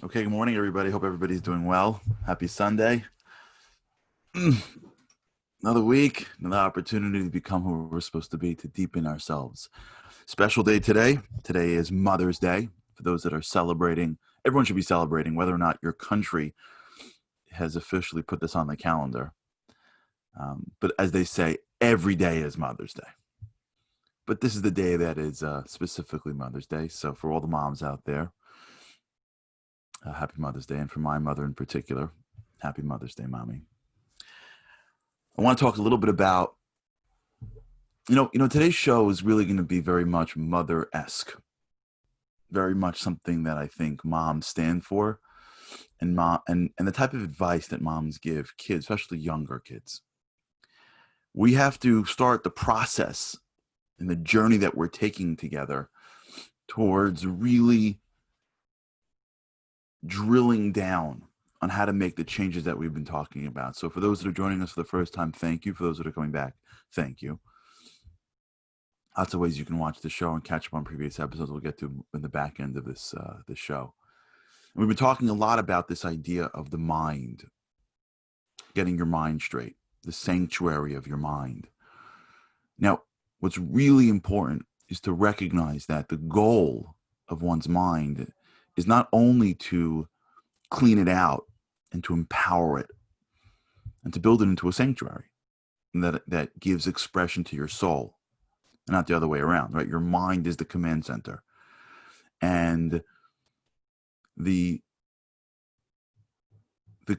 Okay, good morning, everybody. Hope everybody's doing well. Happy Sunday. Another week, another opportunity to become who we're supposed to be, to deepen ourselves. Special day today. Today is Mother's Day. For those that are celebrating, everyone should be celebrating, whether or not your country has officially put this on the calendar. But as they say, every day is Mother's Day. But this is the day that is specifically Mother's Day. So for all the moms out there, happy Mother's Day. And for my mother in particular, happy Mother's Day, Mommy. I want to talk a little bit about, today's show is really going to be very much mother-esque, very much something that I think moms stand for, and the type of advice that moms give kids, especially younger kids. We have to start the process and the journey that we're taking together towards really drilling down on how to make the changes that we've been talking about. So for those that are joining us for the first time, thank you. For those that are coming back, thank you. Lots of ways you can watch the show and catch up on previous episodes we'll get to in the back end of this show. And we've been talking a lot about this idea of the mind, getting your mind straight, the sanctuary of your mind. Now, what's really important is to recognize that the goal of one's mind is not only to clean it out and to empower it and to build it into a sanctuary that gives expression to your soul, not the other way around, right? Your mind is the command center. And the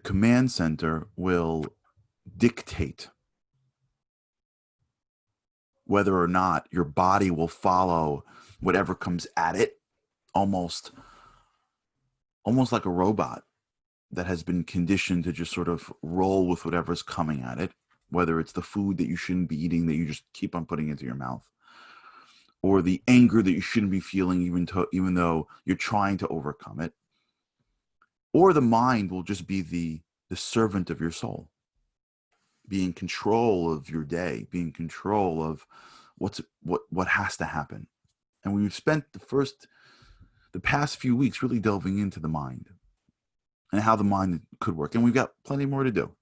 command center will dictate whether or not your body will follow whatever comes at it, almost like a robot that has been conditioned to just sort of roll with whatever's coming at it, whether it's the food that you shouldn't be eating that you just keep on putting into your mouth, or the anger that you shouldn't be feeling even though you're trying to overcome it. Or the mind will just be the servant of your soul, be in control of your day, be in control of what has to happen. And we've spent the past few weeks really delving into the mind and how the mind could work. And we've got plenty more to do.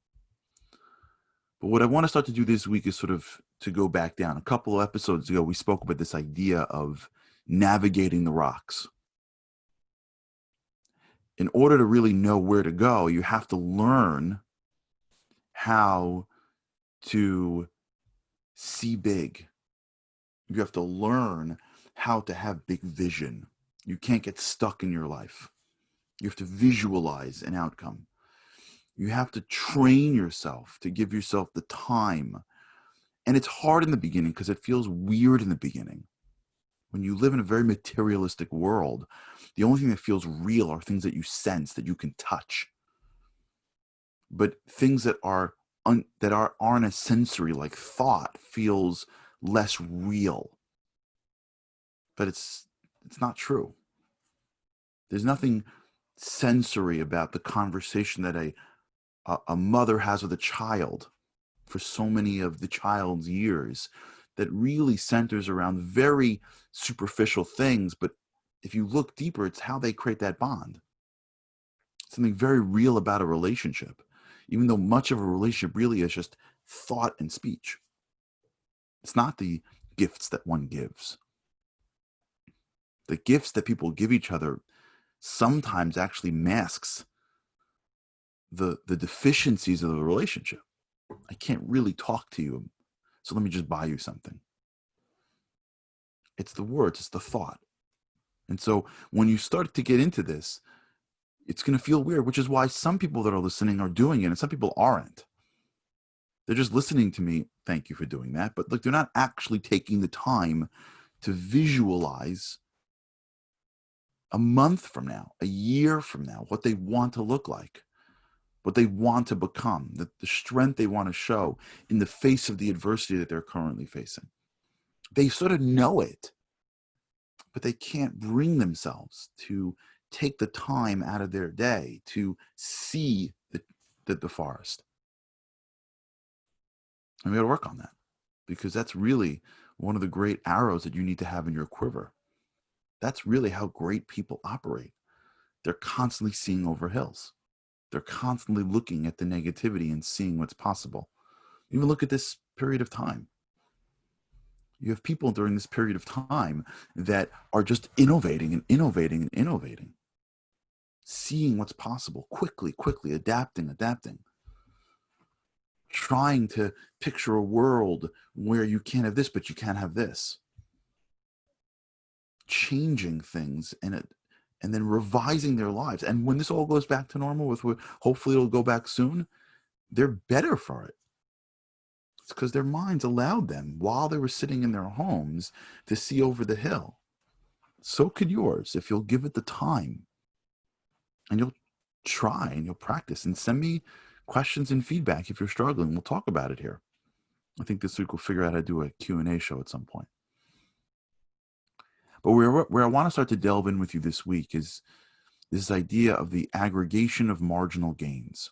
But what I want to start to do this week is sort of to go back down. A couple of episodes ago, we spoke about this idea of navigating the rocks. In order to really know where to go, you have to learn how to see big. You have to learn how to have big vision. You can't get stuck in your life. You have to visualize an outcome. You have to train yourself to give yourself the time. And it's hard in the beginning because it feels weird in the beginning. When you live in a very materialistic world, the only thing that feels real are things that you sense, that you can touch. But things that aren't as sensory, like thought, feels less real. But it's not true. There's nothing sensory about the conversation that a mother has with a child for so many of the child's years that really centers around very superficial things. But if you look deeper, it's how they create that bond. Something very real about a relationship, even though much of a relationship really is just thought and speech. It's not the gifts that one gives. The gifts that people give each other sometimes actually masks the deficiencies of the relationship. I can't really talk to you, so let me just buy you something. It's the words, it's the thought. And so when you start to get into this, it's going to feel weird, which is why some people that are listening are doing it and some people aren't. They're just listening to me. Thank you for doing that. But look, they're not actually taking the time to visualize a month from now, a year from now, what they want to look like, what they want to become, the strength they want to show in the face of the adversity that they're currently facing. They sort of know it, but they can't bring themselves to take the time out of their day to see the forest. And we got to work on that, because that's really one of the great arrows that you need to have in your quiver. That's really how great people operate. They're constantly seeing over hills. They're constantly looking at the negativity and seeing what's possible. Even look at this period of time. You have people during this period of time that are just innovating and innovating and innovating, seeing what's possible, quickly, adapting, trying to picture a world where you can't have this, but you can have this, changing things and then revising their lives. And when this all goes back to normal, hopefully it'll go back soon, they're better for it. It's because their minds allowed them, while they were sitting in their homes, to see over the hill. So could yours, if you'll give it the time and you'll try and you'll practice, and send me questions and feedback if you're struggling. We'll talk about it here. I think this week we'll figure out how to do a Q&A show at some point. But where I want to start to delve in with you this week is this idea of the aggregation of marginal gains.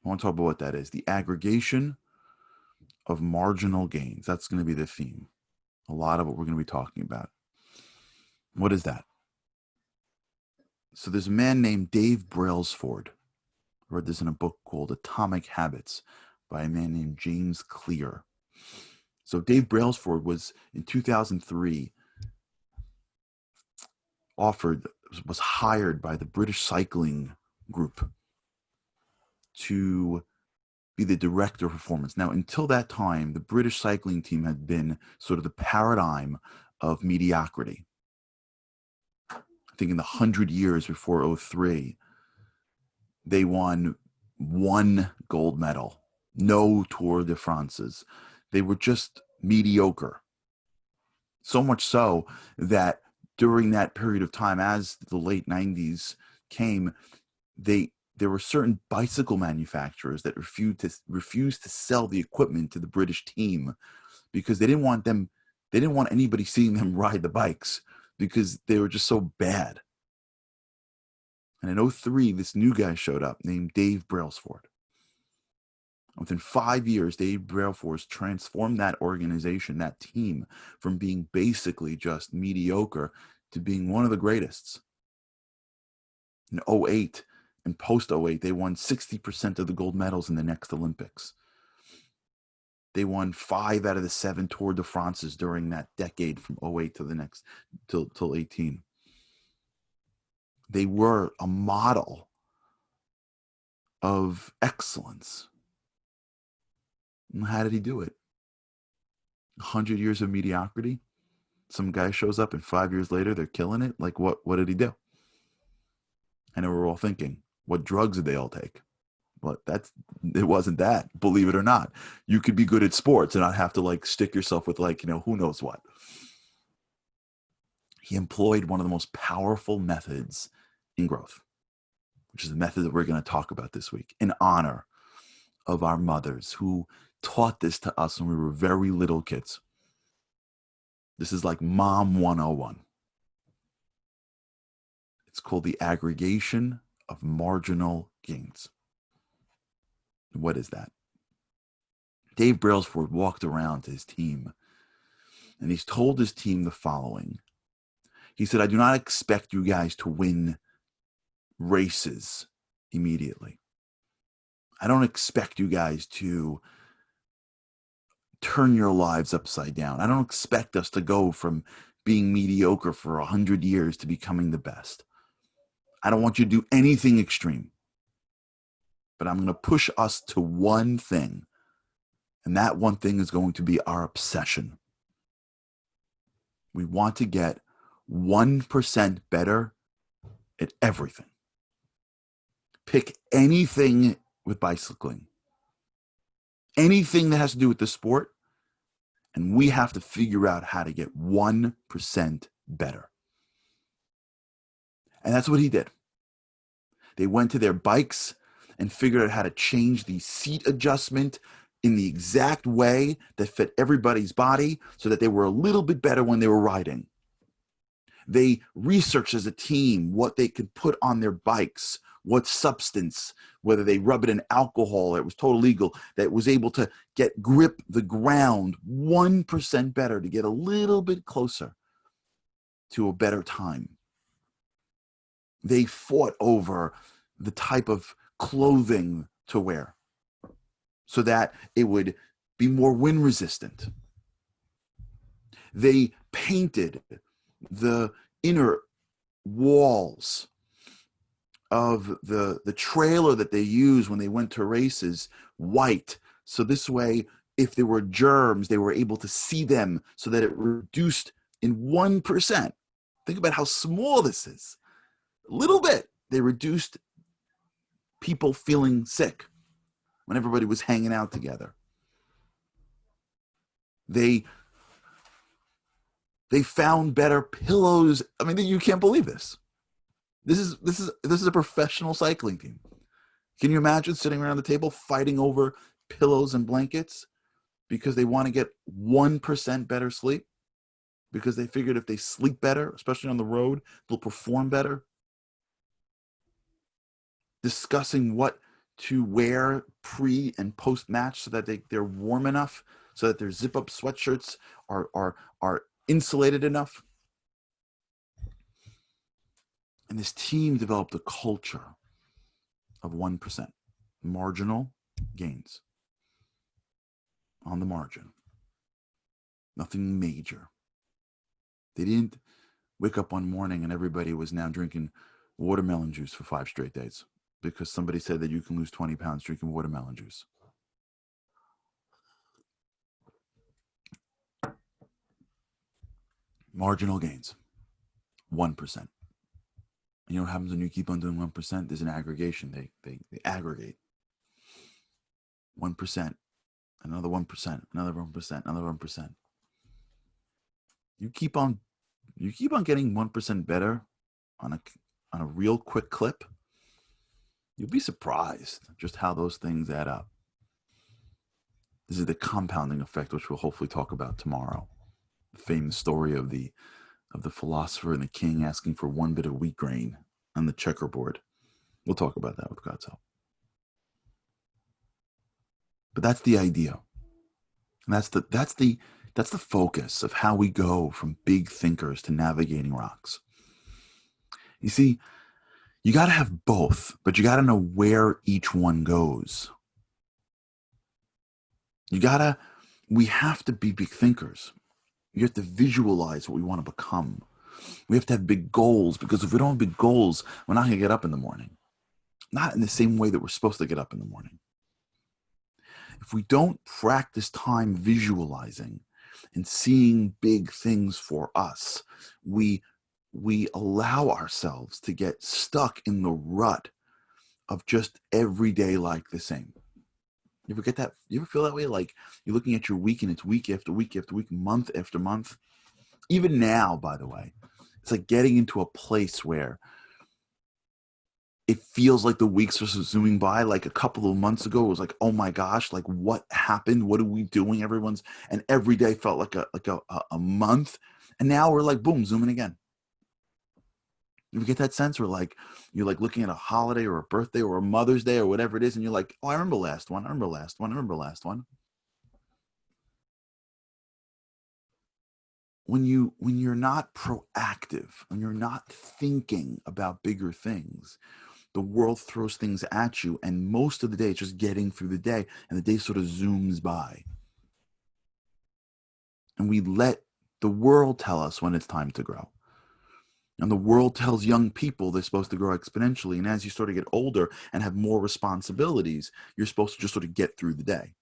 I want to talk about what that is. The aggregation of marginal gains. That's going to be the theme. A lot of what we're going to be talking about. What is that? So there's a man named Dave Brailsford. I read this in a book called Atomic Habits by a man named James Clear. So Dave Brailsford was, in 2003, was hired by the British Cycling Group to be the director of performance. Now, until that time, the British cycling team had been sort of the paradigm of mediocrity. I think in the 100 years before 2003, they won 1 gold medal, no Tour de France's. They were just mediocre. So much so that during that period of time, as the late 90s came, there were certain bicycle manufacturers that refused to sell the equipment to the British team because they didn't want anybody seeing them ride the bikes because they were just so bad. And in 2003, this new guy showed up named Dave Brailsford. Within 5 years, Dave Brailsford transformed that organization, that team, from being basically just mediocre to being one of the greatest. In 2008 and post 2008, they won 60% of the gold medals in the next Olympics. They won 5 out of the 7 Tour de France's during that decade from 2008 to the next till 2018. They were a model of excellence. And how did he do it? 100 years of mediocrity. Some guy shows up and 5 years later they're killing it. Like what did he do? I know we're all thinking, what drugs did they all take? But it wasn't that, believe it or not. You could be good at sports and not have to stick yourself with who knows what. He employed one of the most powerful methods in growth, which is the method that we're going to talk about this week, in honor of our mothers who taught this to us when we were very little kids. This is like Mom 101. It's called the aggregation of marginal gains. What is that? Dave Brailsford walked around to his team and he's told his team the following. He said, I do not expect you guys to win races immediately. I don't expect you guys to turn your lives upside down. I don't expect us to go from being mediocre for 100 years to becoming the best. I don't want you to do anything extreme. But I'm going to push us to one thing. And that one thing is going to be our obsession. We want to get 1% better at everything. Pick anything with bicycling. Anything that has to do with the sport. And we have to figure out how to get 1% better. And that's what he did. They went to their bikes and figured out how to change the seat adjustment in the exact way that fit everybody's body so that they were a little bit better when they were riding. They researched as a team what they could put on their bikes, what substance, whether they rub it in alcohol, it was totally legal, that was able to grip the ground 1% better to get a little bit closer to a better time. They fought over the type of clothing to wear so that it would be more wind resistant. They painted the inner walls of the trailer that they used when they went to races white. So this way, if there were germs, they were able to see them so that it reduced in 1%. Think about how small this is. A little bit. They reduced people feeling sick when everybody was hanging out together. They found better pillows. I mean, you can't believe this. This is a professional cycling team. Can you imagine sitting around the table fighting over pillows and blankets because they want to get 1% better sleep? Because they figured if they sleep better, especially on the road, they'll perform better. Discussing what to wear pre and post match so that they're warm enough, so that their zip up sweatshirts are insulated enough. And this team developed a culture of 1%, marginal gains on the margin. Nothing major. They didn't wake up one morning and everybody was now drinking watermelon juice for 5 straight days because somebody said that you can lose 20 pounds drinking watermelon juice. Marginal gains, 1%. You know what happens when you keep on doing 1%? There's an aggregation. They aggregate. 1%, another 1%, another 1%, another 1%. You keep on getting 1% better on a real quick clip. You'll be surprised just how those things add up. This is the compounding effect, which we'll hopefully talk about tomorrow. The famous story of the philosopher and the king asking for 1 bit of wheat grain on the checkerboard. We'll talk about that with God's help. But that's the idea. And that's the focus of how we go from big thinkers to navigating rocks. You see, you got to have both, but you got to know where each one goes. We have to be big thinkers. You have to visualize what we want to become. We have to have big goals, because if we don't have big goals, we're not going to get up in the morning. Not in the same way that we're supposed to get up in the morning. If we don't practice time visualizing and seeing big things for us, we allow ourselves to get stuck in the rut of just every day like the same. You ever get that? You ever feel that way? Like you're looking at your week and it's week after week after week, month after month. Even now, by the way, it's like getting into a place where it feels like the weeks are zooming by. Like a couple of months ago, it was like, oh my gosh, like what happened? What are we doing? And every day felt like a month. And now we're like, boom, zooming again. You get that sense where like you're like looking at a holiday or a birthday or a Mother's Day or whatever it is, and you're like, oh, I remember last one. When you're not proactive, when you're not thinking about bigger things, the world throws things at you, and most of the day it's just getting through the day, and the day sort of zooms by. And we let the world tell us when it's time to grow. And the world tells young people they're supposed to grow exponentially. And as you sort of get older and have more responsibilities, you're supposed to just sort of get through the day.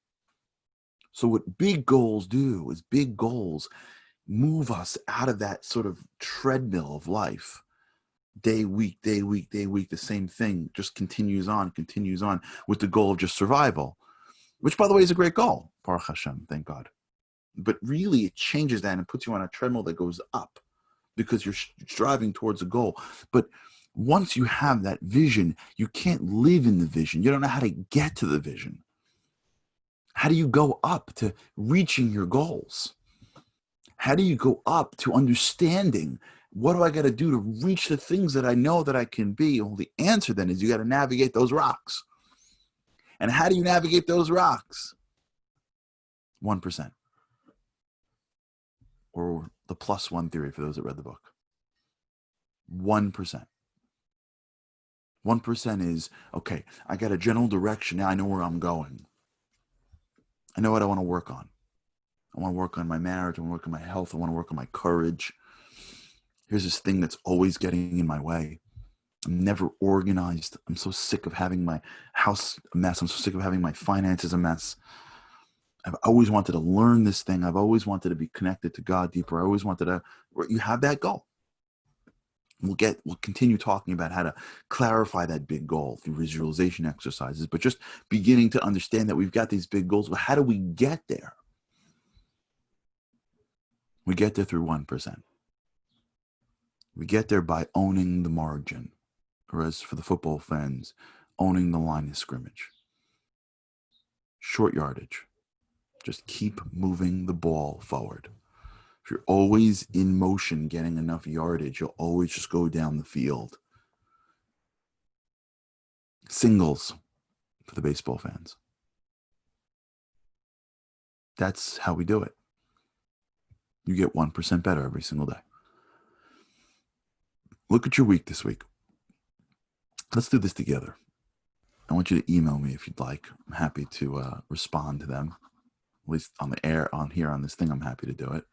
So what big goals do is big goals move us out of that sort of treadmill of life. Day, week, the same thing just continues on with the goal of just survival, which, by the way, is a great goal. Baruch Hashem, thank God. But really, it changes that and puts you on a treadmill that goes up because you're striving towards a goal. But once you have that vision, you can't live in the vision. You don't know how to get to the vision. How do you go up to reaching your goals? How do you go up to understanding what do I got to do to reach the things that I know that I can be? Well, the answer then is you got to navigate those rocks. And how do you navigate those rocks? 1%. Or the +1 theory for those that read the book. 1%. 1% is, okay, I got a general direction. Now I know where I'm going. I know what I want to work on. I want to work on my marriage. I want to work on my health. I want to work on my courage. Here's this thing that's always getting in my way. I'm never organized. I'm so sick of having my house a mess. I'm so sick of having my finances a mess. I've always wanted to learn this thing. I've always wanted to be connected to God deeper. I always wanted to, you have that goal. We'll continue talking about how to clarify that big goal through visualization exercises, but just beginning to understand that we've got these big goals. Well, how do we get there? We get there through 1%. We get there by owning the margin, or as for the football fans, owning the line of scrimmage. Short yardage. Just keep moving the ball forward. If you're always in motion getting enough yardage, you'll always just go down the field. Singles for the baseball fans. That's how we do it. You get 1% better every single day. Look at your week this week. Let's do this together. I want you to email me if you'd like. I'm happy to respond to them. At least on the air, on here, on this thing, I'm happy to do it.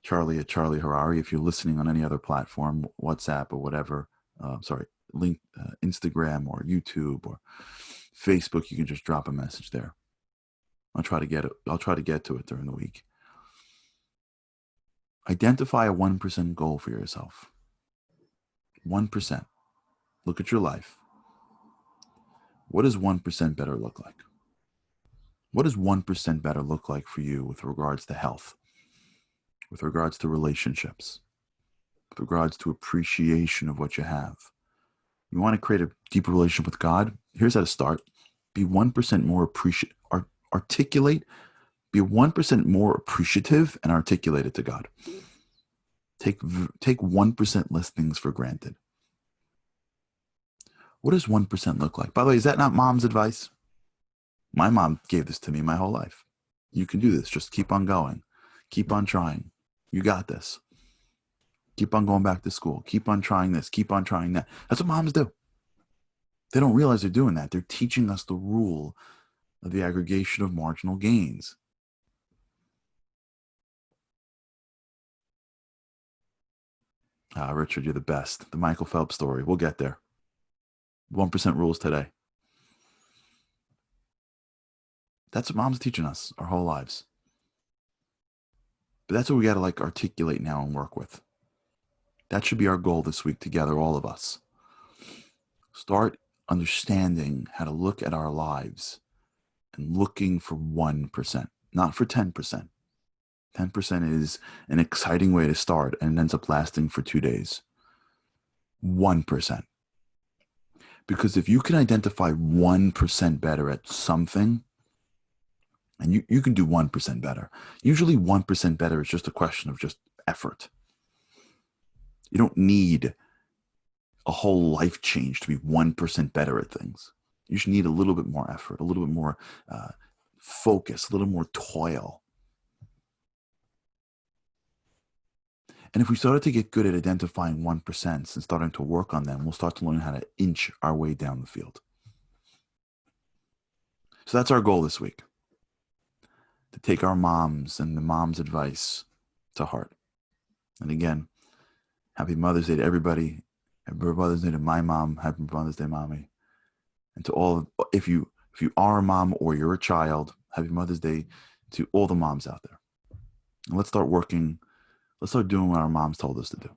Charlie at Charlie Harary. If you're listening on any other platform, WhatsApp or whatever, link Instagram or YouTube or Facebook, you can just drop a message there. I'll try to get it. I'll try to get to it during the week. Identify a 1% goal for yourself. 1%. Look at your life. What does 1% better look like? What does 1% better look like for you with regards to health, with regards to relationships, with regards to appreciation of what you have? You want to create a deeper relationship with God? Here's how to start. Be 1% more articulate. Be 1% more appreciative and articulate it to God. Take 1% less things for granted. What does 1% look like? By the way, is that not mom's advice? My mom gave this to me my whole life. You can do this. Just keep on going. Keep on trying. You got this. Keep on going back to school. Keep on trying this. Keep on trying that. That's what moms do. They don't realize they're doing that. They're teaching us the rule of the aggregation of marginal gains. Richard, you're the best. The Michael Phelps story. We'll get there. 1% rules today. That's what mom's teaching us our whole lives. But that's what we got to articulate now and work with. That should be our goal this week together, all of us. Start understanding how to look at our lives and looking for 1%, not for 10%. 10% is an exciting way to start and it ends up lasting for 2 days. 1%. Because if you can identify 1% better at something, and you can do 1% better. Usually 1% better is just a question of just effort. You don't need a whole life change to be 1% better at things. You just need a little bit more effort, a little bit more focus, a little more toil. And if we started to get good at identifying 1% and starting to work on them, we'll start to learn how to inch our way down the field. So that's our goal this week. To take our moms and the mom's advice to heart. And again, happy Mother's Day to everybody. Happy Mother's Day to my mom. Happy Mother's Day, Mommy. And to all, if you are a mom or you're a child, happy Mother's Day to all the moms out there. And let's start working. Let's start doing what our moms told us to do.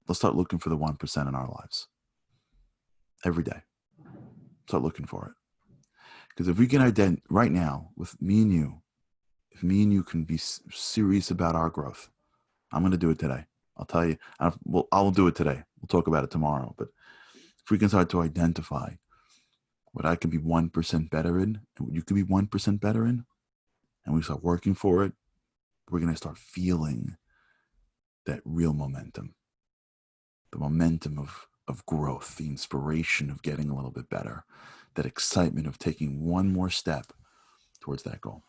Let's start looking for the 1% in our lives. Every day. Start looking for it. Because if we can identify right now with me and you, if me and you can be serious about our growth, I'm going to do it today. I'll tell you, I'll do it today. We'll talk about it tomorrow. But if we can start to identify what I can be 1% better in, and what you can be 1% better in, and we start working for it, we're going to start feeling that real momentum, the momentum of growth, the inspiration of getting a little bit better, that excitement of taking one more step towards that goal.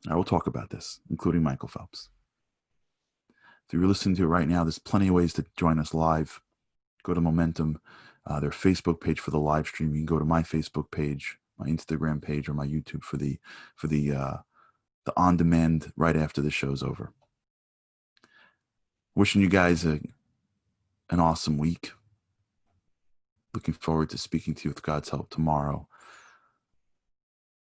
I will talk about this, including Michael Phelps. If you're listening to it right now, there's plenty of ways to join us live. Go to Momentum, their Facebook page for the live stream. You can go to my Facebook page, my Instagram page, or my YouTube for the on demand right after the show's over. Wishing you guys an awesome week. Looking forward to speaking to you with God's help tomorrow.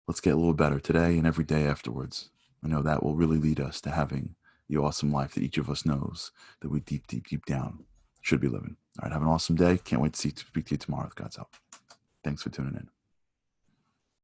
Let's get a little better today and every day afterwards. I know that will really lead us to having the awesome life that each of us knows that we deep, deep, deep down should be living. All right, have an awesome day. Can't wait to speak to you tomorrow with God's help. Thanks for tuning in.